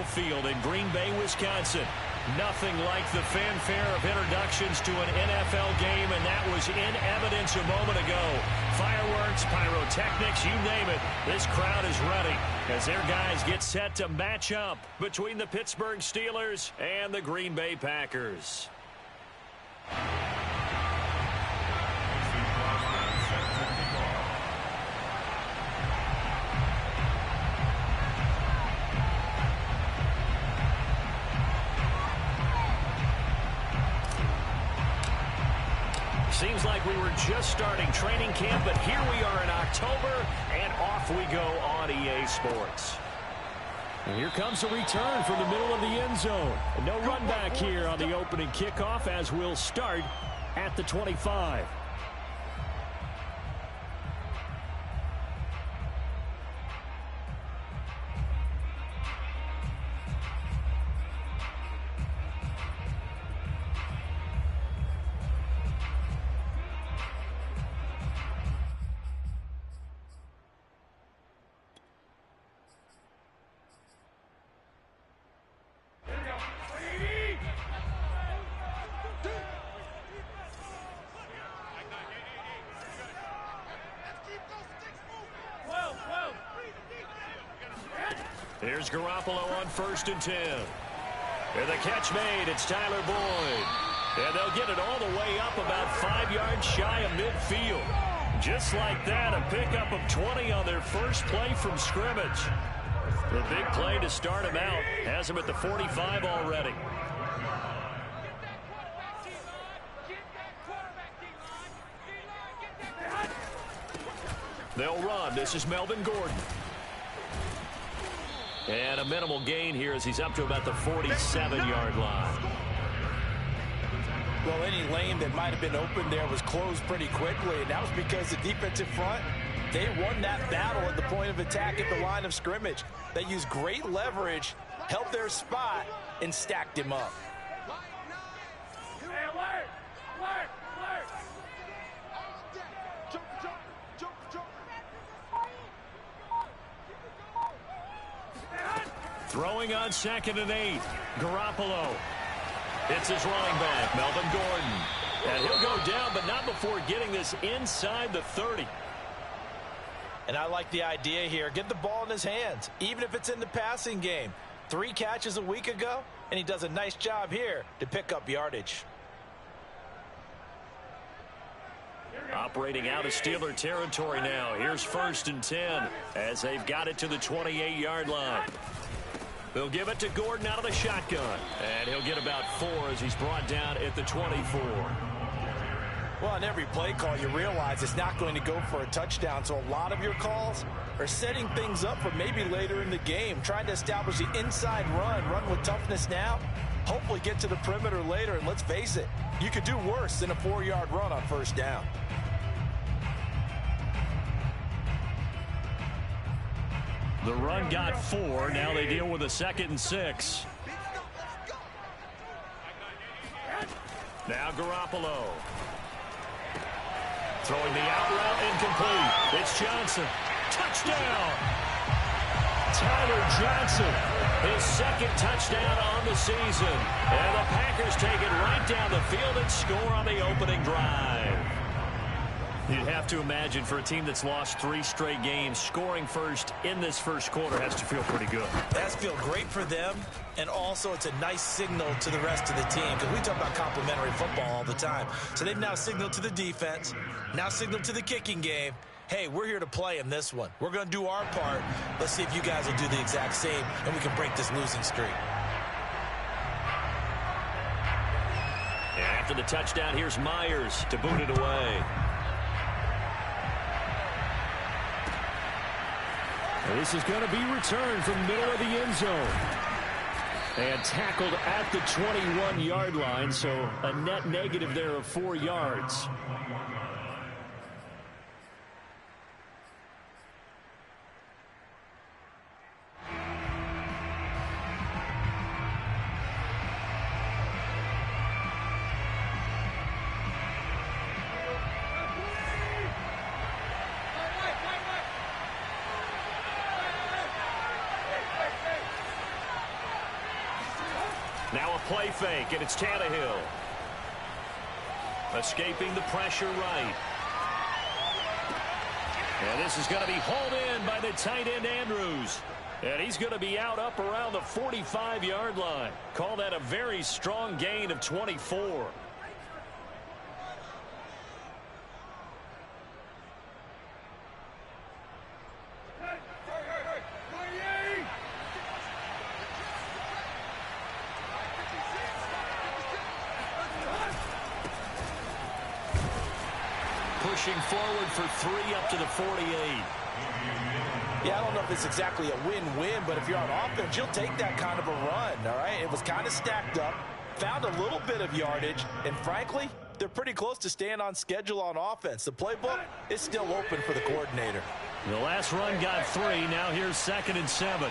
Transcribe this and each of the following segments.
Field in Green Bay, Wisconsin. Nothing like the fanfare of introductions to an NFL game, and that was in evidence a moment ago. Fireworks, pyrotechnics, you name it. This crowd is ready as their guys get set to match up between the Pittsburgh Steelers and the Green Bay Packers. Seems like we were just starting training camp, but here we are in October, and off we go on EA Sports. And here comes a return from the middle of the end zone. No run back here on the opening kickoff, as we'll start at the 25. Here's Garoppolo on 1st and 10. And the catch made. It's Tyler Boyd. And they'll get it all the way up about 5 yards shy of midfield. Just like that, a pickup of 20 on their first play from scrimmage. The big play to start him out. Has him at the 45 already. They'll run. This is Melvin Gordon. And a minimal gain here as he's up to about the 47-yard line. Well, any lane that might have been open there was closed pretty quickly, and that was because the defensive front, they won that battle at the point of attack at the line of scrimmage. They used great leverage, held their spot, and stacked him up. Throwing on 2nd and 8. Garoppolo. It's his running back, Melvin Gordon. And he'll go down, but not before getting this inside the 30. And I like the idea here. Get the ball in his hands, even if it's in the passing game. 3 catches a week ago, and he does a nice job here to pick up yardage. Operating out of Steeler territory now. Here's 1st and 10 as they've got it to the 28-yard line. They'll give it to Gordon out of the shotgun. And he'll get about 4 as he's brought down at the 24. Well, on every play call, you realize it's not going to go for a touchdown. So a lot of your calls are setting things up for maybe later in the game, trying to establish the inside run with toughness now, hopefully get to the perimeter later. And let's face it, you could do worse than a 4-yard run on 1st down. The run got 4. Now they deal with a 2nd and 6. Now Garoppolo. Throwing the out route incomplete. It's Johnson. Touchdown! Tyler Johnson. His 2nd touchdown on the season. And the Packers take it right down the field and score on the opening drive. You'd have to imagine for a team that's lost 3 straight games, scoring first in this first quarter has to feel pretty good. It has to feel great for them, and also it's a nice signal to the rest of the team, because we talk about complimentary football all the time. So they've now signaled to the defense, now signaled to the kicking game, hey, we're here to play in this one. We're going to do our part. Let's see if you guys will do the exact same, and we can break this losing streak. After the touchdown, here's Myers to boot it away. This is going to be returned from the middle of the end zone. And tackled at the 21-yard line, so a net negative there of 4 yards. Now a play fake, and it's Tannehill. Escaping the pressure right. And this is going to be hauled in by the tight end Andrews. And he's going to be out up around the 45-yard line. Call that a very strong gain of 24. Pushing forward for 3 up to the 48. Yeah, I don't know if it's exactly a win-win, but if you're on offense, you'll take that kind of a run, all right? It was kind of stacked up, found a little bit of yardage, and frankly, they're pretty close to staying on schedule on offense. The playbook is still open for the coordinator. The last run got 3. Now here's 2nd and 7.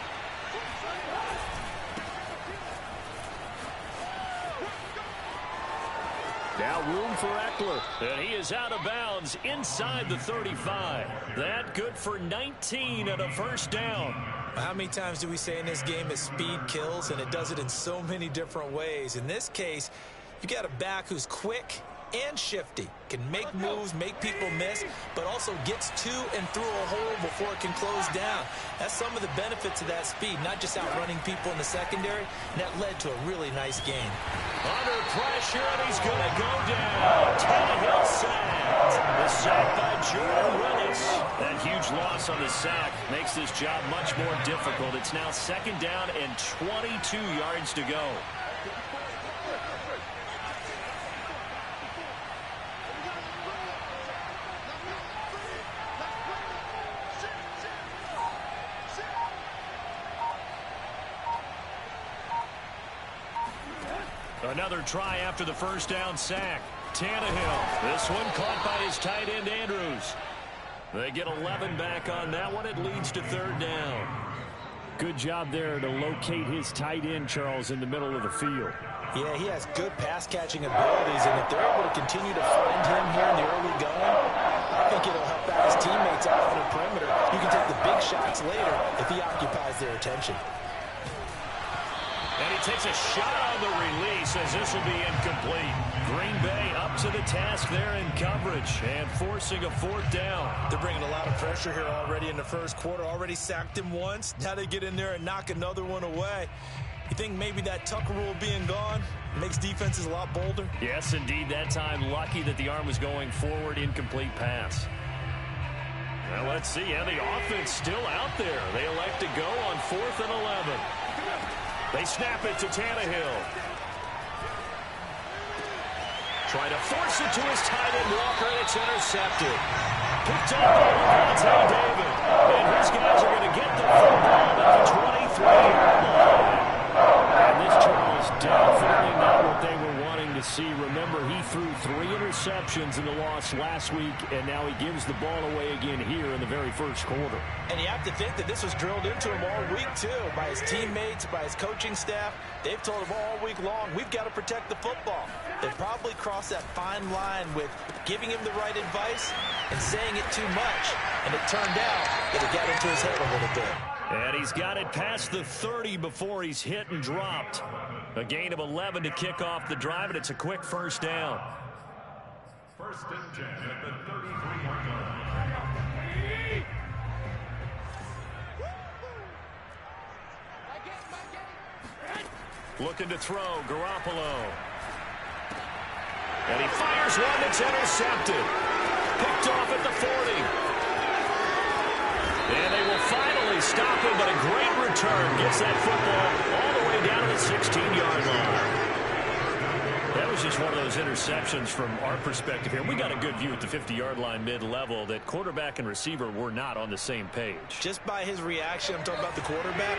Now room for Eckler, and he is out of bounds inside the 35. That good for 19 and a first down. How many times do we say in this game that speed kills, and it does it in so many different ways? In this case, you got a back who's quick and shifty, can make moves, make people miss, but also gets to and through a hole before it can close down. That's some of the benefits of that speed, not just outrunning people in the secondary, and that led to a really nice game. Under pressure, and he's going to go down. Tannehill sacked. The sack by Jordan Willis. That huge loss on the sack makes this job much more difficult. It's now 2nd down and 22 yards to go. Another try after the first down sack. Tannehill. This one caught by his tight end Andrews. They get 11 back on that one. It leads to 3rd down. Good job there to locate his tight end, Charles, in the middle of the field. Yeah, he has good pass-catching abilities, and if they're able to continue to find him here in the early going, I think it'll help out his teammates out on the perimeter. You can take the big shots later if he occupies their attention. And he takes a shot on the release as this will be incomplete. Green Bay up to the task there in coverage and forcing a 4th down. They're bringing a lot of pressure here already in the first quarter. Already sacked him once. Now they get in there and knock another one away. You think maybe that Tucker rule being gone makes defenses a lot bolder? Yes, indeed. That time lucky that the arm was going forward. Incomplete pass. Well, let's see. And the offense still out there. They elect to go on 4th and 11. They snap it to Tannehill. Try to force it to his tight end Walker, and it's intercepted. Picked up by Lavonte David. And his guys are going to get the football at the 23-yard line. And this, Charles, definitely not what they were wanting to see. Remember, he threw 3 interceptions in the loss last week, and now he gives the ball away again here in the very first quarter. And you have to think that this was drilled into him all week, too, by his teammates, by his coaching staff. They've told him all week long, we've got to protect the football. They probably crossed that fine line with giving him the right advice and saying it too much. And it turned out that it got into his head a little bit. And he's got it past the 30 before he's hit and dropped. A gain of 11 to kick off the drive, and it's a quick first down. 1st and 10 at the 33-yard line. Looking to throw, Garoppolo. And he fires one that's intercepted. Picked off at the 40. And they will finally stop him, but a great return gets that football all the way down to the 16-yard line. That was just one of those interceptions from our perspective here. We got a good view at the 50-yard line mid-level that quarterback and receiver were not on the same page. Just by his reaction, I'm talking about the quarterback,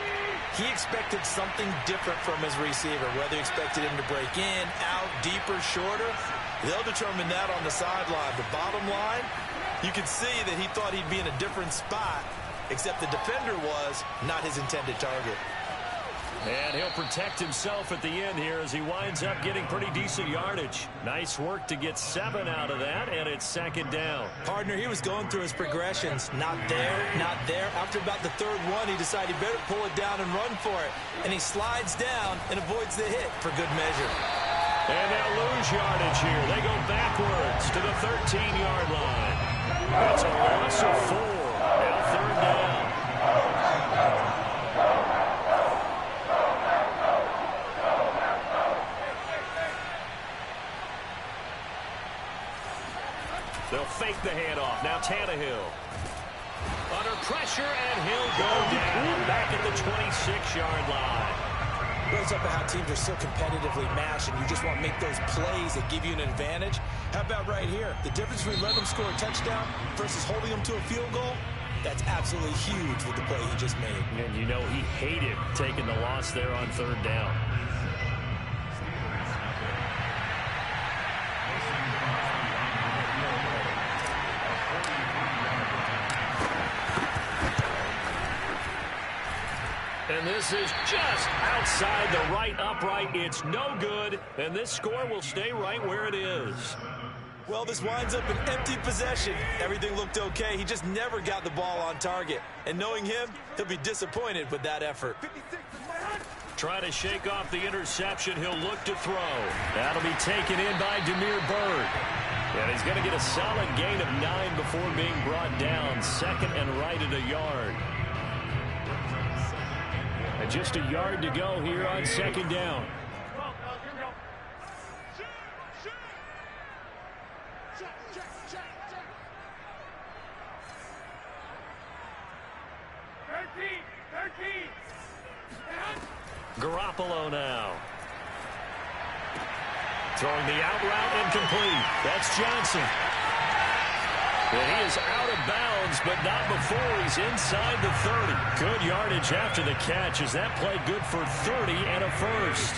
he expected something different from his receiver, whether he expected him to break in, out, deeper, shorter. They'll determine that on the sideline. The bottom line, you can see that he thought he'd be in a different spot, except the defender was not his intended target. And he'll protect himself at the end here as he winds up getting pretty decent yardage. Nice work to get 7 out of that, and it's second down. Partner, he was going through his progressions. Not there, not there. After about the third one, he decided he better pull it down and run for it. And he slides down and avoids the hit for good measure. And they'll lose yardage here. They go backwards to the 13-yard line. That's a loss of 4. Now third down. They'll fake the handoff. Now Tannehill. Under pressure, and he'll go down back at the 26-yard line. Goes up at how teams are so competitively matched, and you just want to make those plays that give you an advantage. How about right here? The difference between letting them score a touchdown versus holding them to a field goal, that's absolutely huge with the play he just made. And you know he hated taking the loss there on third down. And this is just outside the right upright. It's no good, and this score will stay right where it is. Well, this winds up an empty possession. Everything looked okay. He just never got the ball on target. And knowing him, he'll be disappointed with that effort. Trying to shake off the interception. He'll look to throw. That'll be taken in by Damiere Byrd. And he's going to get a solid gain of 9 before being brought down. Second and right at a yard. And just a yard to go here on second down. Garoppolo now. Throwing the out route incomplete. That's Johnson. And he is out of bounds, but not before he's inside the 30. Good yardage after the catch as that play good for 30 and a first.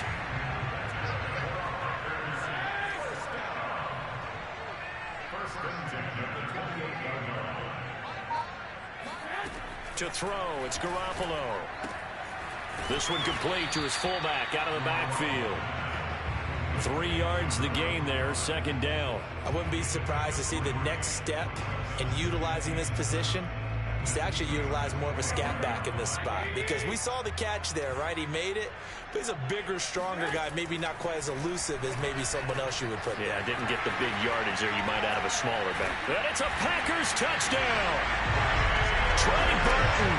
To throw, it's Garoppolo. This one complete to his fullback out of the backfield. 3 yards the gain there, second down. I wouldn't be surprised to see the next step in utilizing this position is to actually utilize more of a scat back in this spot. Because we saw the catch there, right? He made it, but he's a bigger, stronger guy, maybe not quite as elusive as maybe someone else you would put there. Yeah, didn't get the big yardage there you might out of a smaller back. And it's a Packers touchdown. Trey Burton,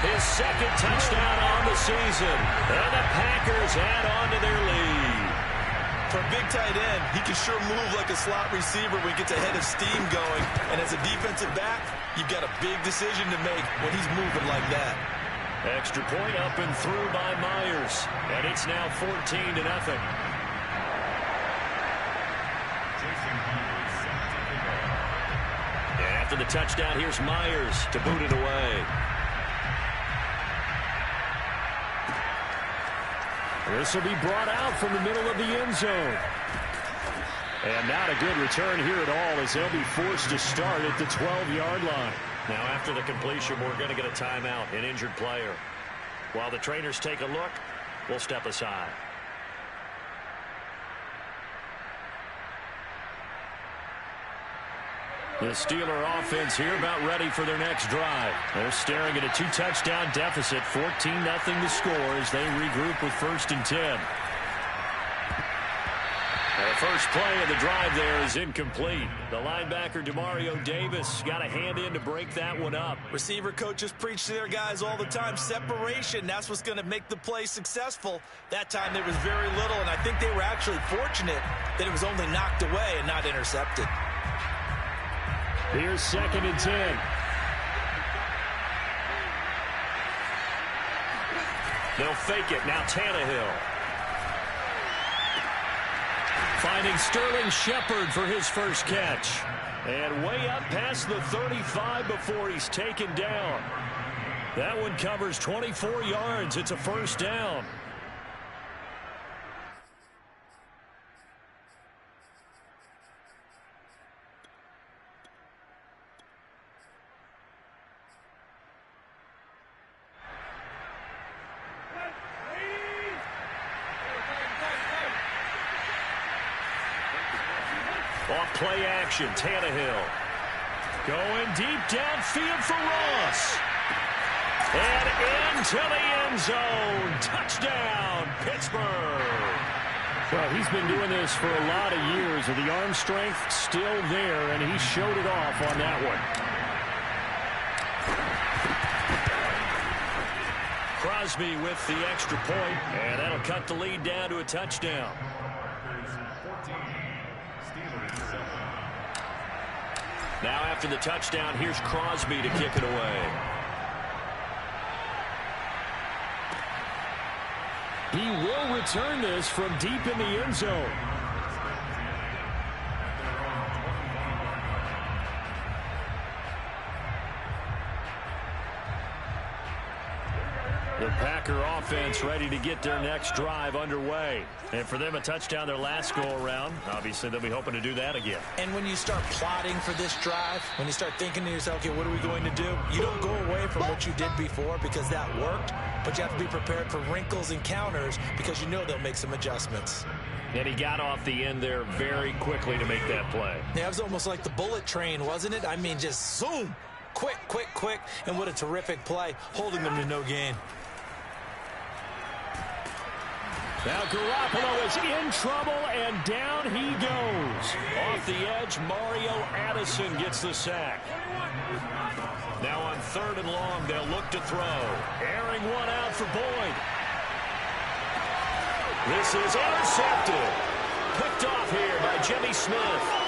his second touchdown on the season. And the Packers add on to their lead. For a big tight end, he can sure move like a slot receiver when he gets a head of steam going. And as a defensive back, you've got a big decision to make when he's moving like that. Extra point up and through by Myers. And it's now 14-0. And after the touchdown, here's Myers to boot it away. This will be brought out from the middle of the end zone. And not a good return here at all as they'll be forced to start at the 12-yard line. Now after the completion, we're going to get a timeout, an injured player. While the trainers take a look, we'll step aside. The Steeler offense here about ready for their next drive. They're staring at a 2-touchdown deficit, 14-0 to score as they regroup with 1st and 10. The first play of the drive there is incomplete. The linebacker, Demario Davis, got a hand in to break that one up. Receiver coaches preach to their guys all the time. Separation, that's what's going to make the play successful. That time there was very little, and I think they were actually fortunate that it was only knocked away and not intercepted. Here's 2nd and 10. They'll fake it. Now Tannehill. Finding Sterling Shepard for his first catch. And way up past the 35 before he's taken down. That one covers 24 yards. It's a first down. Off play action, Tannehill. Going deep downfield for Ross. And into the end zone. Touchdown, Pittsburgh. Well, he's been doing this for a lot of years, with the arm strength still there, and he showed it off on that one. Crosby with the extra point, and that'll cut the lead down to a touchdown. Now after the touchdown, here's Crosby to kick it away. He will return this from deep in the end zone. The Packer offense ready to get their next drive underway. And for them, a touchdown their last go-around. Obviously, they'll be hoping to do that again. And when you start plotting for this drive, when you start thinking to yourself, okay, what are we going to do? You don't go away from what you did before because that worked, but you have to be prepared for wrinkles and counters because you know they'll make some adjustments. And he got off the end there very quickly to make that play. Yeah, it was almost like the bullet train, wasn't it? I mean, just zoom, quick, quick, quick, and what a terrific play, holding them to no gain. Now Garoppolo is in trouble, and down he goes. Off the edge, Mario Addison gets the sack. Now on 3rd and long, they'll look to throw. Airing one out for Boyd. This is intercepted. Picked off here by Jimmy Smith.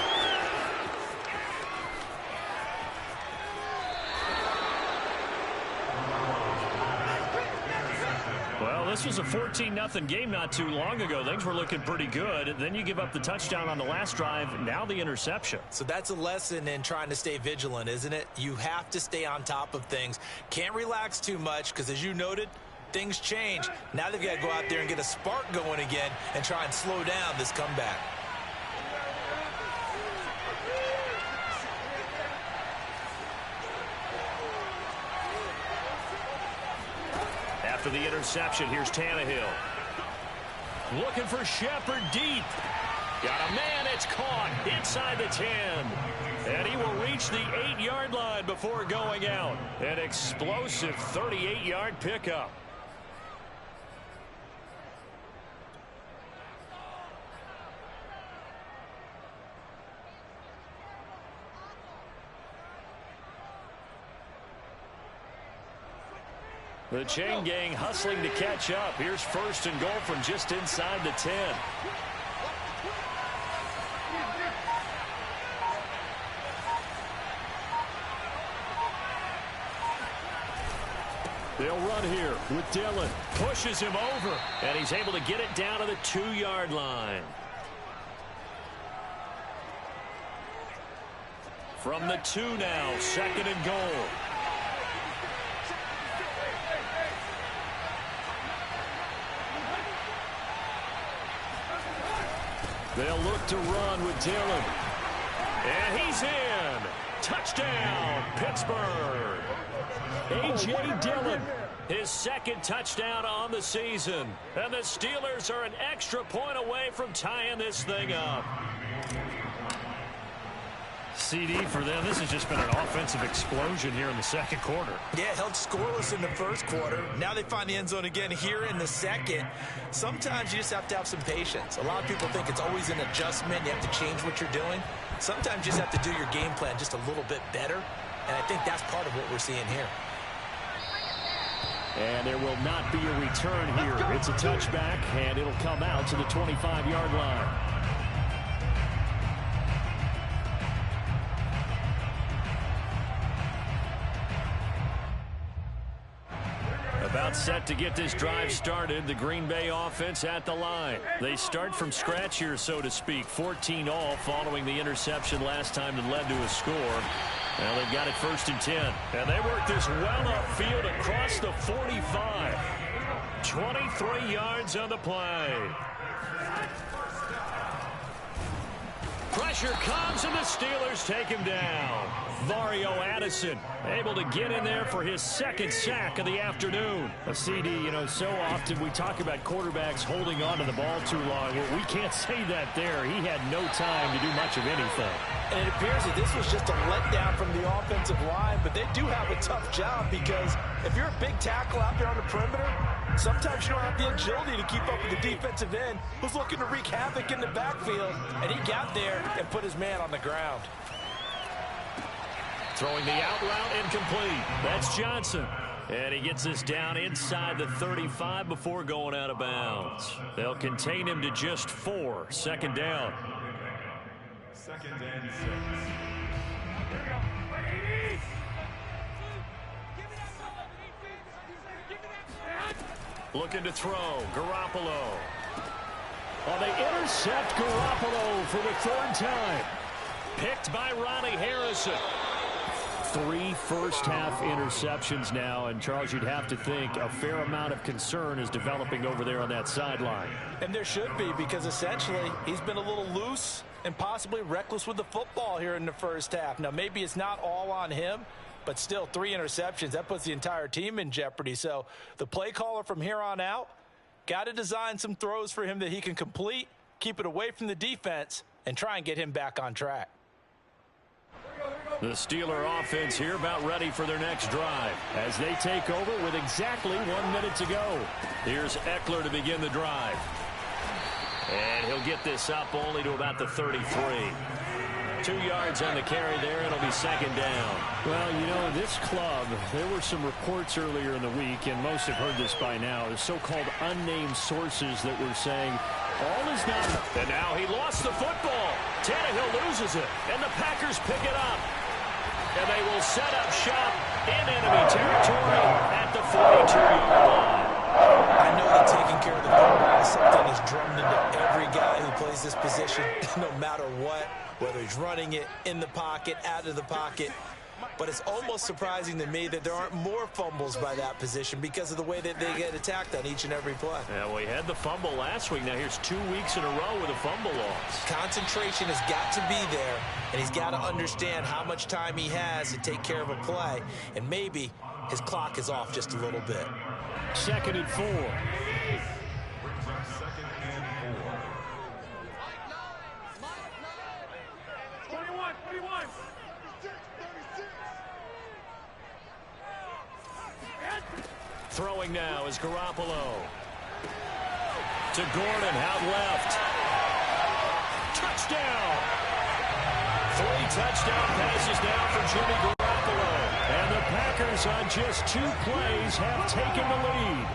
This was a 14-0 game not too long ago. Things were looking pretty good. Then you give up the touchdown on the last drive. Now the interception. So that's a lesson in trying to stay vigilant, isn't it? You have to stay on top of things. Can't relax too much because, as you noted, things change. Now they've got to go out there and get a spark going again and try and slow down this comeback. After the interception, here's Tannehill. Looking for Shepard deep. Got a man, it's caught inside the 10. And he will reach the 8-yard line before going out. An explosive 38-yard pickup. The chain gang hustling to catch up. Here's 1st and goal from just inside the 10. They'll run here with Dillon. Pushes him over, and he's able to get it down to the 2-yard line. From the 2 now, 2nd and goal. They'll look to run with Dillon. And he's in. Touchdown, Pittsburgh. A.J. Dillon, his 2nd touchdown on the season. And the Steelers are an extra point away from tying this thing up. CD for them. This has just been an offensive explosion here in the 2nd quarter. Yeah, held scoreless in the 1st quarter. Now they find the end zone again here in the 2nd. Sometimes you just have to have some patience. A lot of people think it's always an adjustment. You have to change what you're doing. Sometimes you just have to do your game plan just a little bit better. And I think that's part of what we're seeing here. And there will not be a return here. It's a touchback, and it'll come out to the 25-yard line. About set to get this drive started. The Green Bay offense at the line. They start from scratch here, so to speak. 14-all following the interception last time that led to a score. Now they've got it 1st and 10. And they work this well upfield across the 45. 23 yards on the play. Pressure comes, and the Steelers take him down. Mario Addison able to get in there for his second sack of the afternoon. A CD, so often we talk about quarterbacks holding on to the ball too long. Well, we can't say that there. He had no time to do much of anything. And it appears that this was just a letdown from the offensive line, but they do have a tough job because if you're a big tackle out there on the perimeter, sometimes you don't have the agility to keep up with the defensive end who's looking to wreak havoc in the backfield, and he got there and put his man on the ground. Throwing the out route incomplete. That's Johnson. And he gets us down inside the 35 before going out of bounds. They'll contain him to just 4. Second down. Second and 6. Looking to throw. Garoppolo. Well, they intercept Garoppolo for the 3rd time. Picked by Ronnie Harrison. 3 first-half interceptions now, and Charles, you'd have to think a fair amount of concern is developing over there on that sideline. And there should be, because essentially he's been a little loose and possibly reckless with the football here in the first half. Now, maybe it's not all on him, but still 3 interceptions. That puts the entire team in jeopardy. So the play caller from here on out got to design some throws for him that he can complete, keep it away from the defense, and try and get him back on track. The Steeler offense here about ready for their next drive as they take over with exactly 1 minute to go. Here's Eckler to begin the drive. And he'll get this up only to about the 33. 2 yards on the carry there. It'll be second down. Well, this club, there were some reports earlier in the week, and most have heard this by now, the so-called unnamed sources that were saying all is not. And now he lost the football. Tannehill loses it, and the Packers pick it up. And they will set up shop in enemy territory at the 42-yard line. I know that taking care of the football is something that's drummed into every guy who plays this position, no matter what, whether he's running it, in the pocket, out of the pocket. But it's almost surprising to me that there aren't more fumbles by that position because of the way that they get attacked on each and every play. Yeah, we had the fumble last week. Now here's 2 weeks in a row with a fumble loss. Concentration has got to be there, and he's got to understand how much time he has to take care of a play, and maybe his clock is off just a little bit. 2nd and 4. Throwing now is Garoppolo. To Gordon, out left. Touchdown! 3 touchdown passes now for Jimmy Garoppolo. And the Packers on just 2 plays have taken the lead.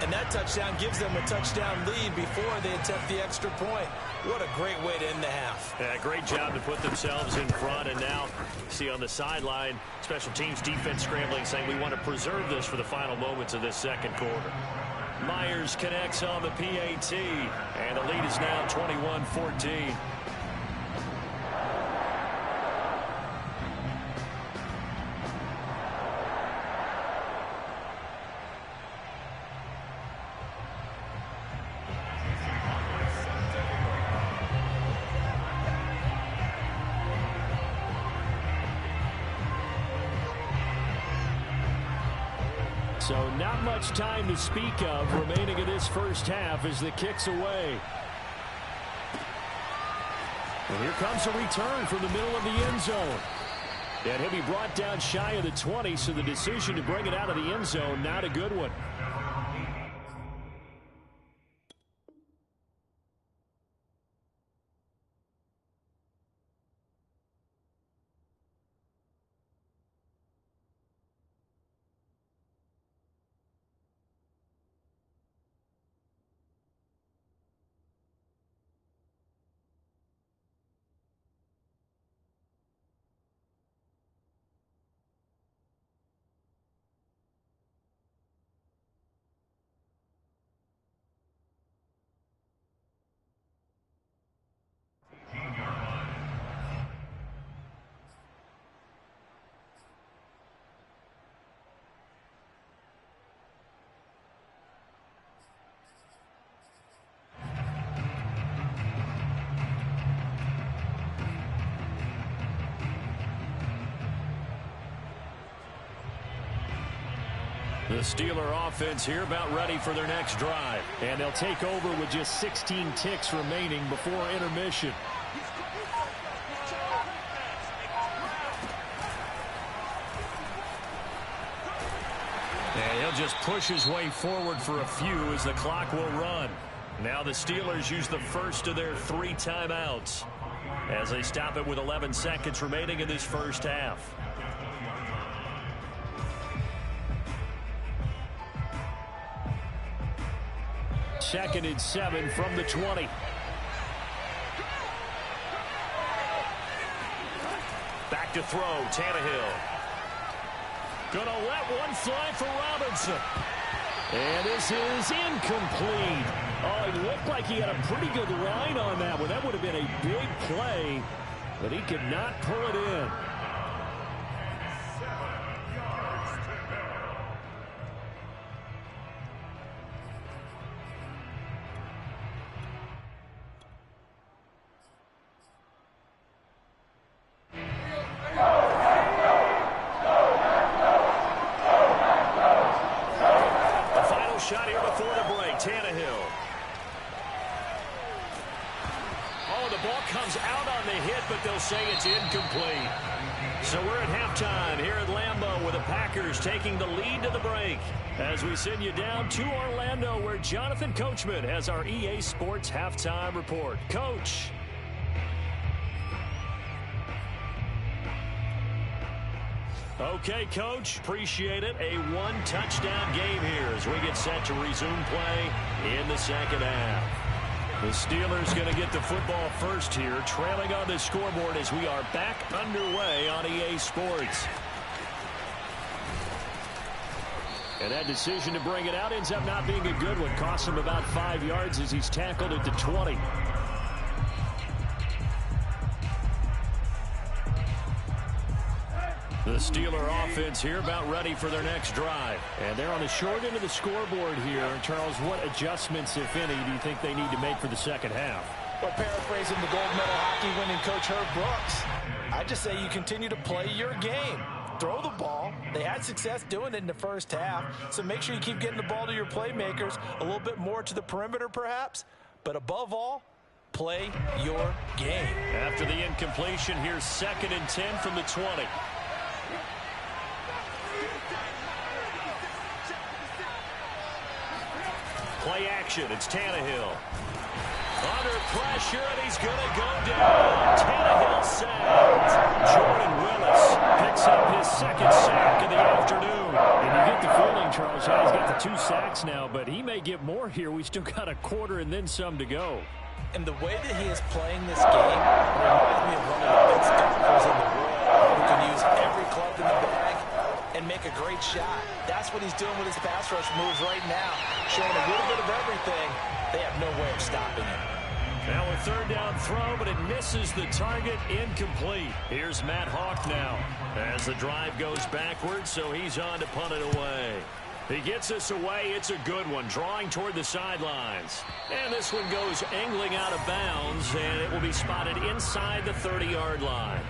And that touchdown gives them a touchdown lead before they attempt the extra point. What a great way to end the half. Yeah, great job to put themselves in front. And now, see on the sideline, special teams defense scrambling, saying we want to preserve this for the final moments of this second quarter. Myers connects on the PAT. And the lead is now 21-14. So not much time to speak of remaining in this first half as the kick's away. And here comes a return from the middle of the end zone. And he'll be brought down shy of the 20, so the decision to bring it out of the end zone, not a good one. The Steeler offense here about ready for their next drive. And they'll take over with just 16 ticks remaining before intermission. And he'll just push his way forward for a few as the clock will run. Now the Steelers use the first of their 3 timeouts as they stop it with 11 seconds remaining in this first half. Second and 7 from the 20. Back to throw, Tannehill. Gonna let one fly for Robinson. And this is incomplete. Oh, it looked like he had a pretty good line on that one. That would have been a big play, but he could not pull it in. Shot here before the break. Tannehill. Oh, the ball comes out on the hit, but they'll say it's incomplete. So we're at halftime here at Lambeau with the Packers taking the lead to the break. As we send you down to Orlando, where Jonathan Coachman has our EA Sports halftime report. Coach. Okay, Coach, appreciate it. A 1-touchdown game here as we get set to resume play in the second half. The Steelers going to get the football first here, trailing on the scoreboard as we are back underway on EA Sports. And that decision to bring it out ends up not being a good one. Costs him about 5 yards as he's tackled at the 20. The Steeler offense here about ready for their next drive. And they're on the short end of the scoreboard here. And Charles, what adjustments, if any, do you think they need to make for the second half? Well, paraphrasing the gold medal hockey winning coach Herb Brooks, I just say you continue to play your game. Throw the ball. They had success doing it in the first half. So make sure you keep getting the ball to your playmakers, a little bit more to the perimeter perhaps. But above all, play your game. After the incompletion, here's 2nd and 10 from the 20. Play action. It's Tannehill. Under pressure, and he's going to go down. Tannehill sacked. Jordan Willis picks up his 2nd sack of the afternoon. And you get the feeling, Charles, he's got the 2 sacks now, but he may get more here. We still got a quarter and then some to go. And the way that he is playing this game reminds me of one of the best golfers in the world who can use every club in the bag and make a great shot. That's what he's doing with his pass rush moves right now, showing a little bit of everything. They have no way of stopping him. Now a 3rd down throw, but it misses the target, incomplete. Here's Matt Hawk now as the drive goes backwards, so he's on to punt it away. He gets us away. It's a good one, drawing toward the sidelines. And this one goes angling out of bounds, and it will be spotted inside the 30-yard line.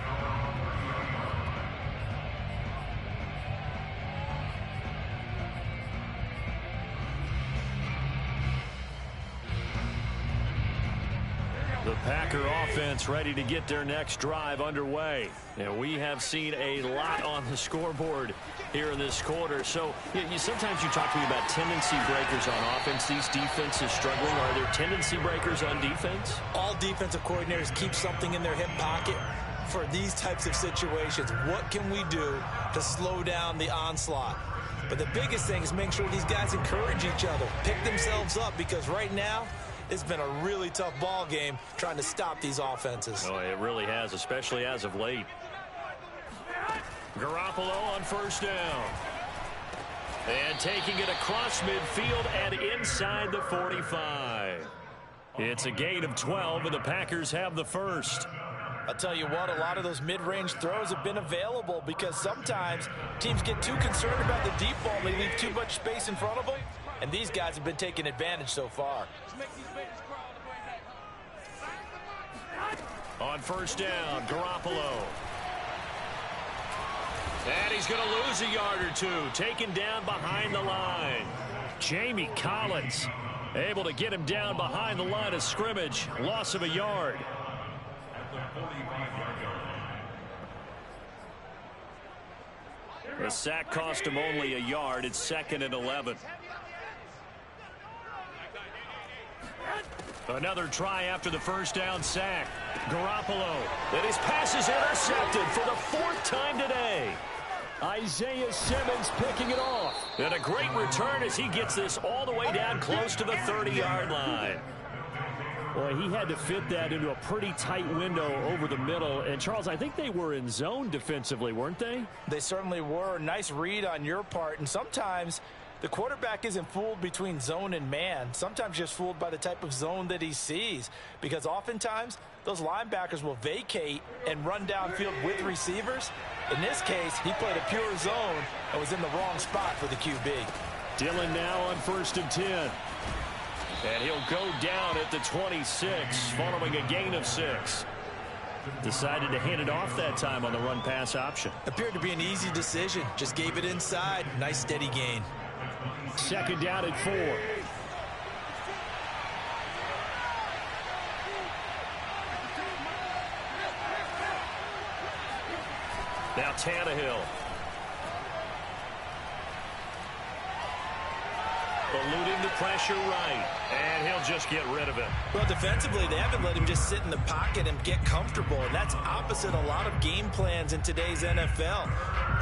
The Packer offense ready to get their next drive underway. And we have seen a lot on the scoreboard here in this quarter. So sometimes you talk to me about tendency breakers on offense. These defenses struggling. Are there tendency breakers on defense? All defensive coordinators keep something in their hip pocket for these types of situations. What can we do to slow down the onslaught? But the biggest thing is make sure these guys encourage each other, pick themselves up, because right now, it's been a really tough ball game trying to stop these offenses. Oh, it really has, especially as of late. Garoppolo on 1st down. And taking it across midfield and inside the 45. It's a gain of 12, and the Packers have the first. I'll tell you what, a lot of those mid-range throws have been available because sometimes teams get too concerned about the deep ball and they leave too much space in front of them. And these guys have been taking advantage so far. On 1st down, Garoppolo. And he's going to lose a yard or two, taken down behind the line. Jamie Collins able to get him down behind the line of scrimmage. Loss of a yard. The sack cost him only a yard. It's 2nd and 11. Another try after the first down sack. Garoppolo. And his pass is intercepted for the 4th time today. Isaiah Simmons picking it off. And a great return as he gets this all the way down close to the 30-yard line. Boy, he had to fit that into a pretty tight window over the middle. And, Charles, I think they were in zone defensively, weren't they? They certainly were. Nice read on your part. And sometimes the quarterback isn't fooled between zone and man. Sometimes just fooled by the type of zone that he sees. Because oftentimes those linebackers will vacate and run downfield with receivers. In this case, he played a pure zone and was in the wrong spot for the QB. Dillon now on 1st and 10. And he'll go down at the 26 following a gain of 6. Decided to hand it off that time on the run-pass option. Appeared to be an easy decision. Just gave it inside. Nice steady gain. 2nd down at 4. Now Tannehill. Eluding the pressure right. And he'll just get rid of it. Well, defensively, they haven't let him just sit in the pocket and get comfortable. And that's opposite a lot of game plans in today's NFL.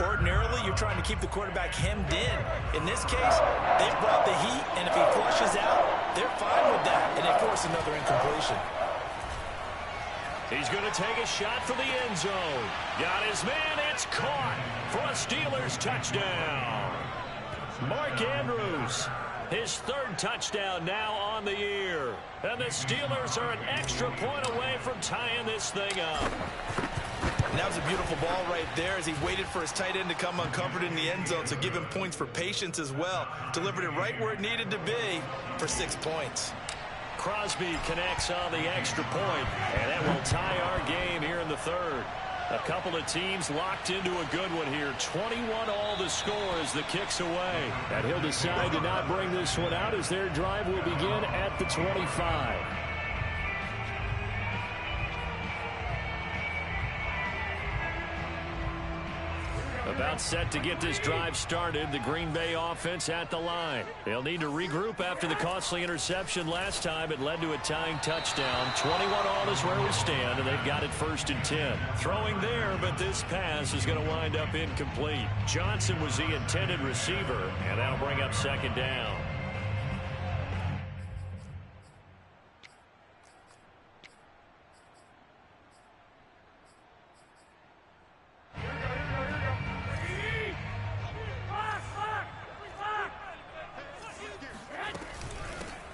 Ordinarily, you're trying to keep the quarterback hemmed in. In this case, they've brought the heat, and if he flushes out, they're fine with that. And they force another incompletion. He's going to take a shot for the end zone. Got his man. It's caught for a Steelers touchdown. Mark Andrews, his 3rd touchdown now on the year. And the Steelers are an extra point away from tying this thing up. And that was a beautiful ball right there as he waited for his tight end to come uncovered in the end zone. So give him points for patience as well. Delivered it right where it needed to be for 6 points. Crosby connects on the extra point, and that will tie our game here in the 3rd. A couple of teams locked into a good one here. 21 all the score as the kick's away. And he'll decide to not bring this one out as their drive will begin at the 25. About set to get this drive started. The Green Bay offense at the line. They'll need to regroup after the costly interception last time. It led to a tying touchdown. 21 all is where we stand, and they've got it 1st and 10. Throwing there, but this pass is going to wind up incomplete. Johnson was the intended receiver, and that'll bring up 2nd down.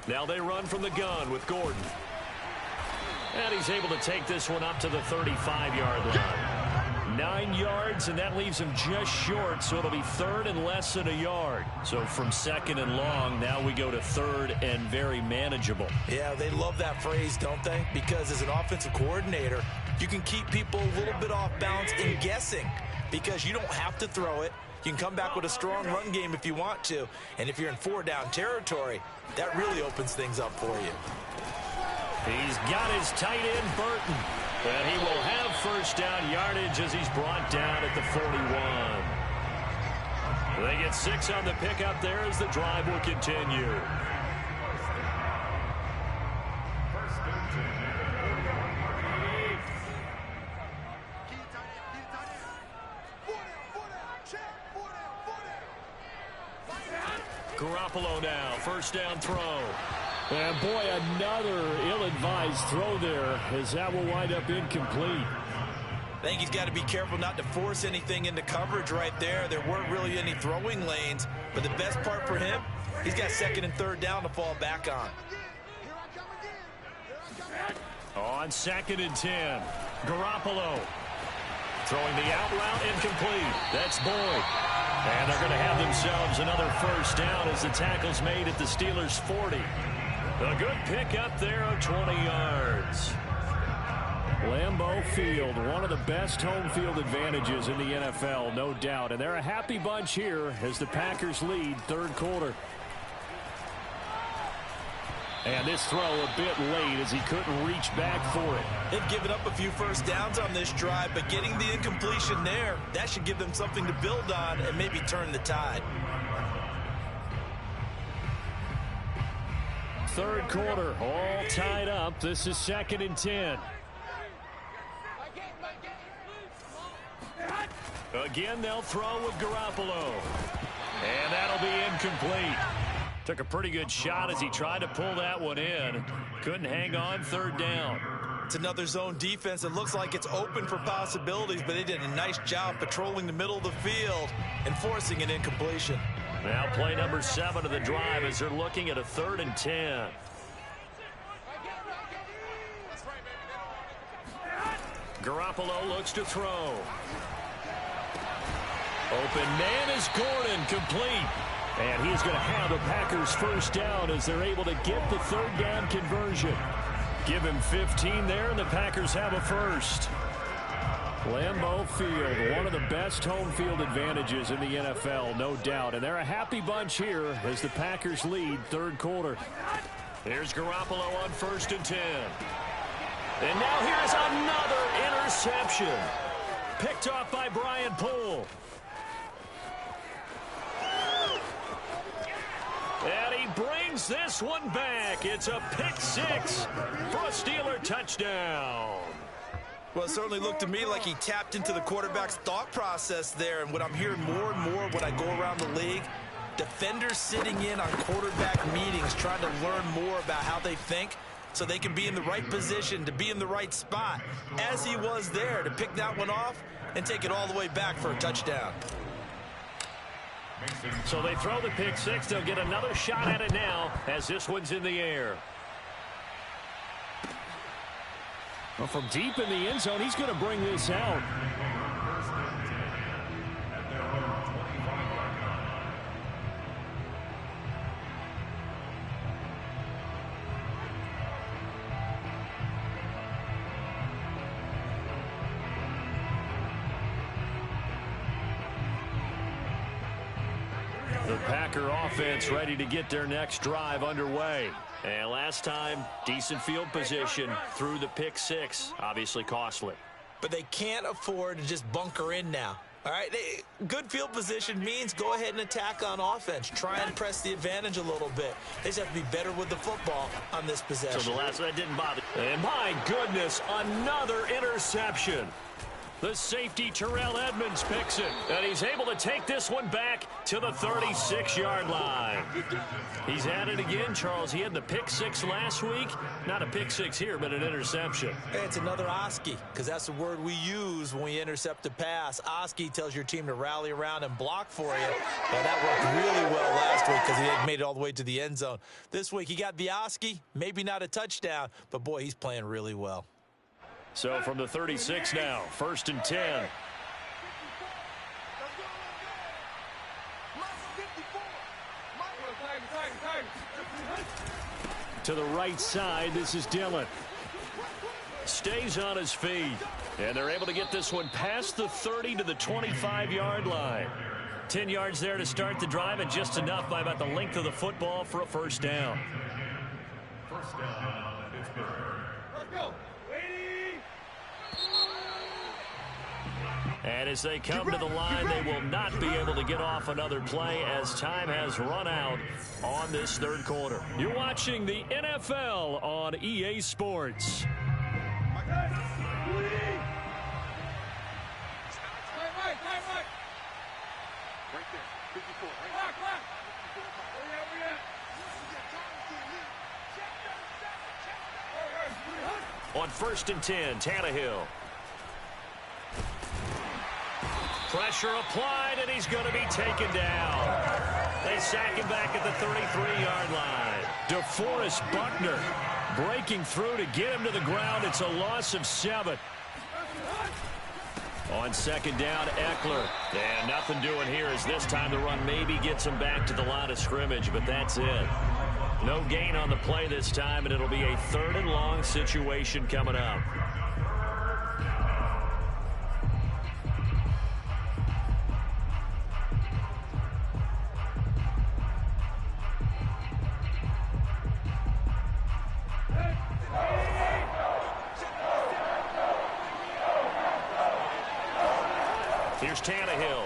Now they run from the gun with Gordon. And he's able to take this one up to the 35-yard line. 9 yards, and that leaves him just short, so it'll be 3rd and less than a yard. So from 2nd and long, now we go to 3rd and very manageable. Yeah, they love that phrase, don't they? Because as an offensive coordinator, you can keep people a little bit off balance in guessing because you don't have to throw it. You can come back with a strong run game if you want to. And if you're in 4-down territory, that really opens things up for you. He's got his tight end, Burton. And he will have 1st down yardage as he's brought down at the 41. They get 6 on the pickup there as the drive will continue. Garoppolo now, 1st down throw. And boy, another ill-advised throw there as that will wind up incomplete. I think he's got to be careful not to force anything into coverage right there. There weren't really any throwing lanes, but the best part for him, he's got 2nd and 3rd down to fall back on. On 2nd and 10, Garoppolo throwing the out route incomplete. That's Boyd. And they're going to have themselves another 1st down as the tackle's made at the Steelers' 40. A good pickup there of 20 yards. Lambeau Field, one of the best home field advantages in the NFL, no doubt. And they're a happy bunch here as the Packers lead third quarter. And this throw a bit late as he couldn't reach back for it. They've given up a few first downs on this drive, but getting the incompletion there, that should give them something to build on and maybe turn the tide. Third quarter, all tied up. This is 2nd and 10. Again, they'll throw with Garoppolo. And that'll be incomplete. Took a pretty good shot as he tried to pull that one in. Couldn't hang on, third down. It's another zone defense. It looks like it's open for possibilities, but they did a nice job patrolling the middle of the field and forcing an incompletion. Now play number 7 of the drive as they're looking at a 3rd and 10. Garoppolo looks to throw. Open man is Gordon, complete. And he's going to have the Packers first down as they're able to get the third down conversion. Give him 15 there, and the Packers have a first. Lambeau Field, one of the best home field advantages in the NFL, no doubt. And they're a happy bunch here as the Packers lead third quarter. Here's Garoppolo on 1st and 10. And now here's another interception. Picked off by Brian Poole. And he brings this one back. It's a pick 6 for a Steeler touchdown. Well, it certainly looked to me like he tapped into the quarterback's thought process there. And what I'm hearing more and more when I go around the league, defenders sitting in on quarterback meetings trying to learn more about how they think so they can be in the right position, to be in the right spot, as he was there, to pick that one off and take it all the way back for a touchdown. So they throw the pick 6. They'll get another shot at it now as this one's in the air. Well, from deep in the end zone, he's going to bring this out. The Packer offense ready to get their next drive underway. And last time, decent field position through the pick 6. Obviously costly. But they can't afford to just bunker in now. All right, good field position means go ahead and attack on offense. Try and press the advantage a little bit. They just have to be better with the football on this possession. So the last that didn't bother. And my goodness, another interception. The safety, Terrell Edmunds, picks it. And he's able to take this one back to the 36-yard line. He's at it again, Charles. He had the pick 6 last week. Not a pick 6 here, but an interception. Hey, it's another Oski, because that's the word we use when we intercept a pass. Oski tells your team to rally around and block for you. Well, that worked really well last week because he had made it all the way to the end zone. This week, he got the Oski, maybe not a touchdown, but, boy, he's playing really well. So from the 36 now, 1st and 10. To the right side, this is Dillon. Stays on his feet. And they're able to get this one past the 30 to the 25-yard line. 10 yards there to start the drive, and just enough by about the length of the football for a first down. First down, Pittsburgh. Let's go. And as they come to the line, they will not be able to get off another play as time has run out on this third quarter. You're watching the NFL on EA Sports. On 1st and 10, Tannehill. Pressure applied, and he's going to be taken down. They sack him back at the 33-yard line. DeForest Buckner breaking through to get him to the ground. It's a loss of 7. On 2nd down, Eckler. And nothing doing here as this time the run maybe gets him back to the line of scrimmage, but that's it. No gain on the play this time, and it'll be a 3rd and long situation coming up. Here's Tannehill.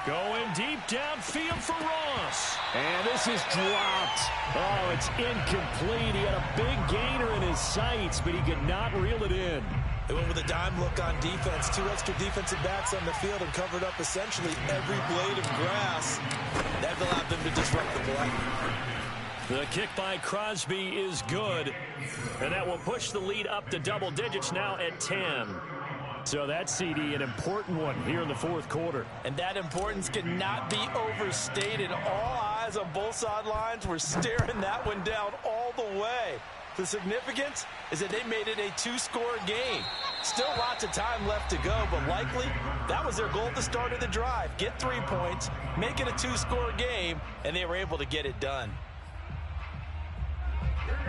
Going deep downfield for Ross. And this is dropped. Oh, it's incomplete. He had a big gainer in his sights, but he could not reel it in. They went with a dime look on defense. 2 extra defensive backs on the field and covered up essentially every blade of grass. That allowed them to disrupt the play. The kick by Crosby is good. And that will push the lead up to double digits now at 10. So that CD, an important one here in the fourth quarter. And that importance cannot be overstated. All eyes on both sidelines were staring that one down all the way. The significance is that they made it a 2-score game. Still lots of time left to go, but likely that was their goal at the start of the drive. Get 3 points, make it a 2-score game, and they were able to get it done.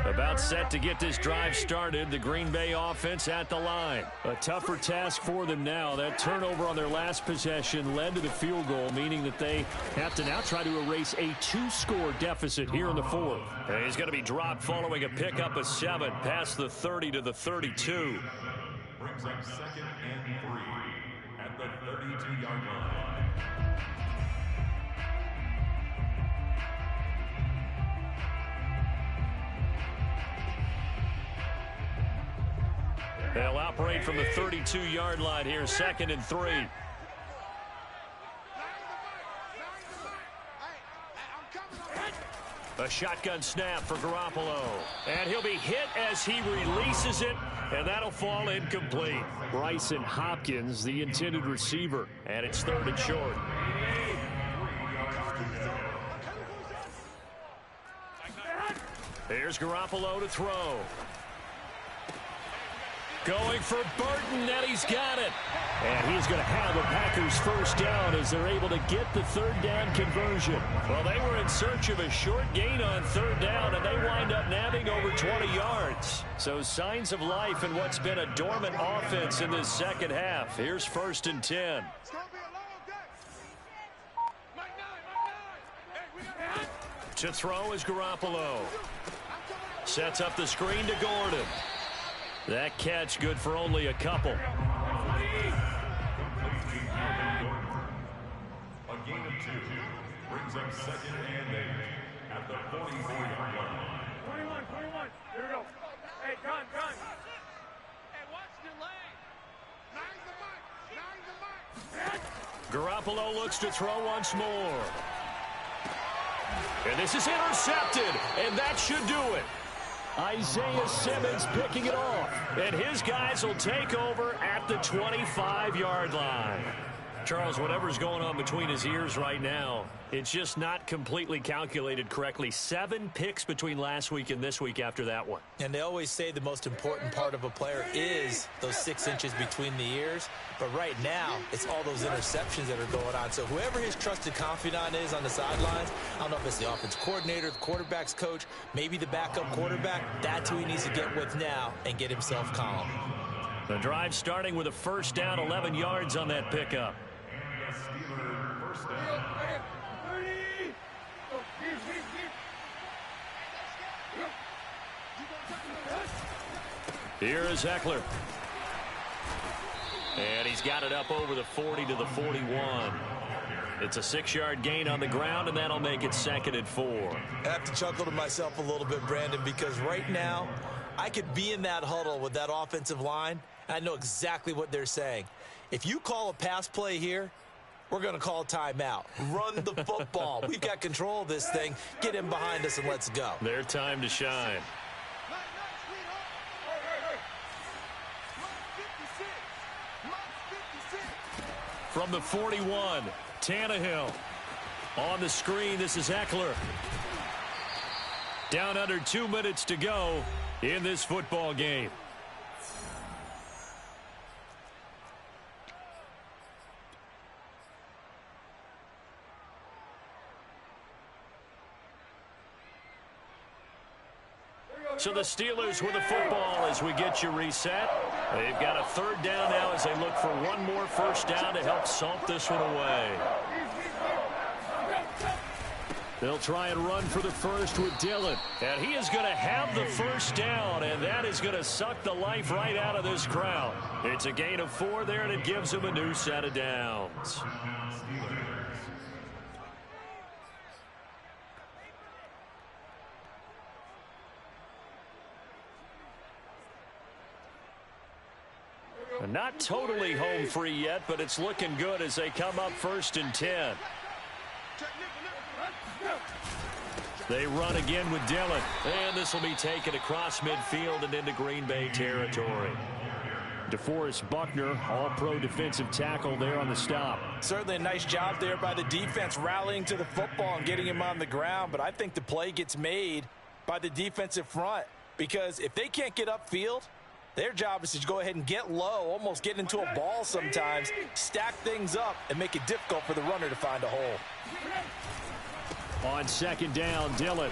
About set to get this drive started, the Green Bay offense at the line. A tougher task for them now. That turnover on their last possession led to the field goal, meaning that they have to now try to erase a 2-score deficit here in the fourth. And he's going to be dropped following a pickup of 7 past the 30 to the 32. Brings up 2nd and 3 at the 32-yard line. They'll operate from the 32-yard line here, 2nd and 3. A shotgun snap for Garoppolo. And he'll be hit as he releases it, and that'll fall incomplete. Bryson Hopkins, the intended receiver, and it's 3rd and short. Here's Garoppolo to throw. Going for Burton, and he's got it. And he's going to have the Packers first down as they're able to get the 3rd down conversion. Well, they were in search of a short gain on 3rd down, and they wind up nabbing over 20 yards. So signs of life in what's been a dormant offense in this second half. Here's 1st and 10. To throw is Garoppolo. Sets up the screen to Gordon. That catch good for only a couple. A gain of 2 brings up 2nd and 8 at the 44-yard line. 21. Here we go. Hey, gun. Hey, watch the lane. Garoppolo looks to throw once more. And this is intercepted, and that should do it. Isaiah Simmons picking it off. And his guys will take over at the 25-yard line. Charles, whatever's going on between his ears right now, it's just not completely calculated correctly. 7 picks between last week and this week after that one. And they always say the most important part of a player is those 6 inches between the ears. But right now, it's all those interceptions that are going on. So whoever his trusted confidant is on the sidelines, I don't know if it's the offense coordinator, the quarterback's coach, maybe the backup quarterback, that's who he needs to get with now and get himself calm. The drive starting with a first down, 11 yards on that pickup. First down. Here is Eckler. And he's got it up over the 40 to the 41. It's a 6-yard gain on the ground, and that'll make it 2nd and 4. I have to chuckle to myself a little bit, Brandon, because right now I could be in that huddle with that offensive line, and I know exactly what they're saying. If you call a pass play here, we're going to call a timeout. Run the football. We've got control of this thing. Get him behind us and let's go. Their time to shine. From the 41, Tannehill. On the screen, this is Eckler. Down under 2 minutes to go in this football game. So the Steelers with the football as we get you reset. They've got a 3rd down now as they look for one more first down to help salt this one away. They'll try and run for the first with Dillon. And he is going to have the first down, and that is going to suck the life right out of this crowd. It's a gain of 4 there, and it gives him a new set of downs. Not totally home free yet, but it's looking good as they come up 1st and 10. They run again with Dillon, and this will be taken across midfield and into Green Bay territory. DeForest Buckner, all-pro defensive tackle there on the stop. Certainly a nice job there by the defense rallying to the football and getting him on the ground, but I think the play gets made by the defensive front because if they can't get upfield, their job is to go ahead and get low, almost get into a ball sometimes, stack things up, and make it difficult for the runner to find a hole. On 2nd down, Dillon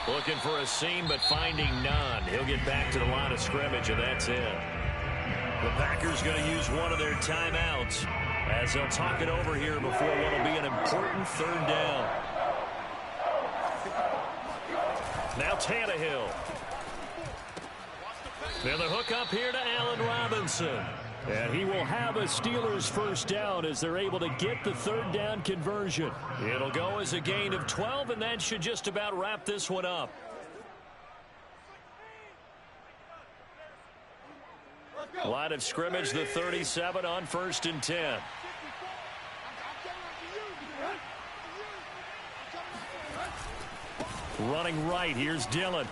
looking for a seam, but finding none. He'll get back to the line of scrimmage, and that's it. The Packers going to use one of their timeouts as they'll talk it over here before what will be an important 3rd down. Now Tannehill. Now the hook up here to Allen Robinson. And he will have a Steelers first down as they're able to get the 3rd down conversion. It'll go as a gain of 12, and that should just about wrap this one up. Line of scrimmage, the 37 on 1st and 10. Running right, here's Dillon.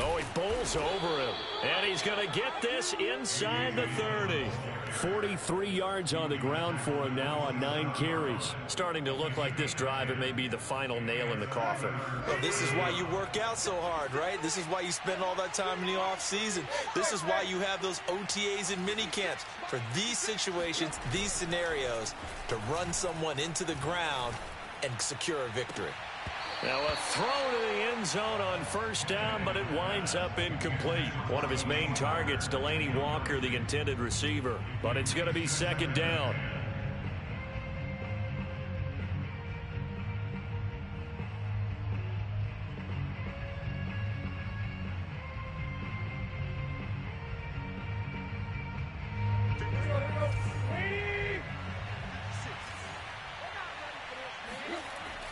Oh, he bowls over him. And he's going to get this inside the 30. 43 yards on the ground for him now on 9 carries. Starting to look like this drive, it may be the final nail in the coffin. Well, this is why you work out so hard, right? This is why you spend all that time in the offseason. This is why you have those OTAs and mini camps. For these situations, these scenarios, to run someone into the ground and secure a victory. Now a throw to the end zone on 1st down, but it winds up incomplete. One of his main targets, Delaney Walker, the intended receiver. But it's going to be 2nd down.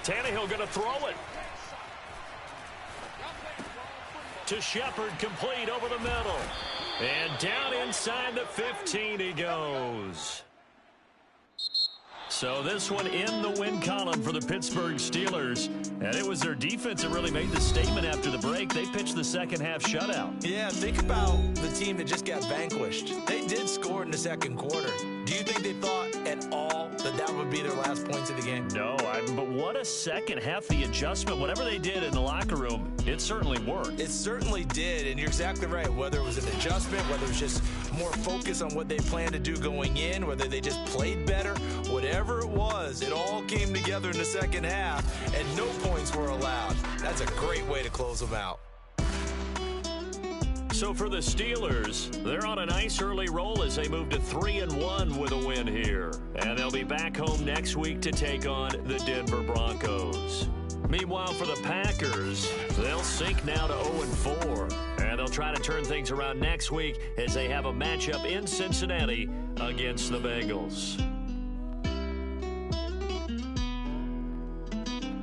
Tannehill going to throw it. To Shepard, complete over the middle. And down inside the 15 he goes. So this one in the win column for the Pittsburgh Steelers. And it was their defense that really made the statement after the break. They pitched the 2nd half shutout. Yeah, think about the team that just got vanquished. They did score in the 2nd quarter. Do you think they thought at all that that would be their last points of the game? No, but what a 2nd half. The adjustment, whatever they did in the locker room, it certainly worked. It certainly did, and you're exactly right. Whether it was an adjustment, whether it was just more focus on what they planned to do going in, whether they just played better, whatever it was, it all came together in the 2nd half, and no points were allowed. That's a great way to close them out. So for the Steelers, they're on a nice early roll as they move to 3-1 with a win here. And they'll be back home next week to take on the Denver Broncos. Meanwhile, for the Packers, they'll sink now to 0-4. And they'll try to turn things around next week as they have a matchup in Cincinnati against the Bengals.